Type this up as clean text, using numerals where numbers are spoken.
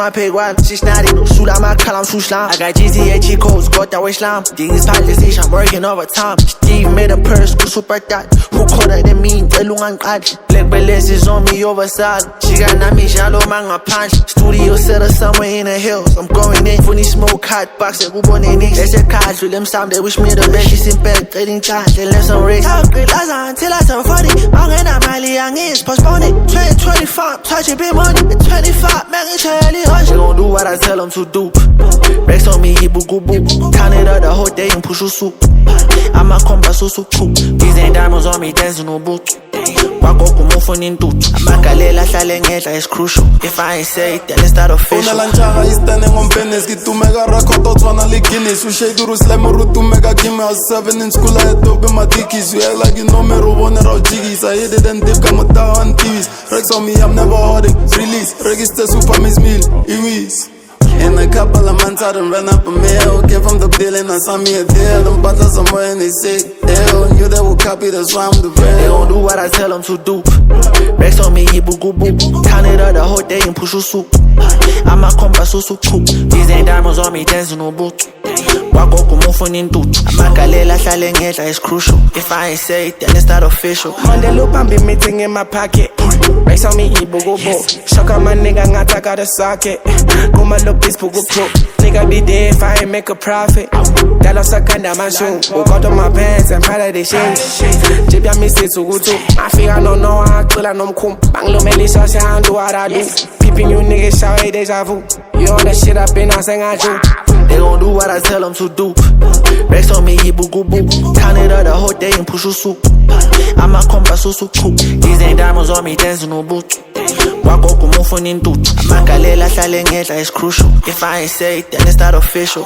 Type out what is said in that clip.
maphekwana sishnari nokusula amakhala amshushlam. I got GZH codes, got that way slam. These policies, I'm working overtime. Steve made a purse, go super that. Who colder than me, Telungan Qad. Black Belez is on me overside. She got Nami Shalom Manga punch. Studio set us somewhere in the hills. I'm going in, funny smoke, hot box, and Ubon and Nix. Let's cards with them some, they wish me the best. She's in bed, trading chance, they left some race. I'll great Laza until I turn 40. I'm gonna Mali Young is postpone it. 25, touch a bit money. 25, man, it's early hush. They gon' do what I tell them to do. Rex on me, he boo boo boo. Count it up the whole day and push you soup. I'm a combat so cool. These ain't diamonds on me, dancing no boot. Wako mufoni ntutu amagalela hlale ngedla is crucial. If I ain't say it, then let's start official. Una lanchaga istene ngompenes kitumeka record otswana le Guinness. Ushade uruslam urutumeka game. I was 7 in school, I had dope in my dickies. You act like you know me, Robon and jiggies. I hit it and dip, come down on TVs. Rex on me, I'm never holding. Release, register super miss meal. Iwis. In a couple of months, I done ran up a meal. Came from the building, I saw me a deal. Them butlers somewhere and they say, hell, knew they would copy, that's why I'm the real. They gon' do what I tell them to do. Rex on me, he boo boo boo. Count it up the whole day and push you soup. I'm a combat so cool. These ain't diamonds on me, dancing no boot. Wako mufoni ntutu amagalela hlale ngedla is crucial. If I ain't say it, then let's start official. On the loop, I'm be meeting in my pocket. Rex on me, he boo boo boo. Shock on my nigga, ngata got a socket. Go my look, this boo boo boo. Nigga be dead if I ain't make a profit. That lost a kind of my shoe. Who got on my pants and part of the shit. Jib ya missy to go to. I feel I don't know how I kill no kum. Bang lo meli so say I do what I do. Peeping you niggas shout hey deja vu. You on that shit up in I sing I do. They gon' do what I tell them to do. Rex on me, he boo boo boo. Count it up the whole day and push you soup. I'm a combat so cool. These ain't diamonds on me, dancing no boot. Wako mufoni ntutu amagalela hlale ngedla is crucial. If I ain't say it, then let's start official.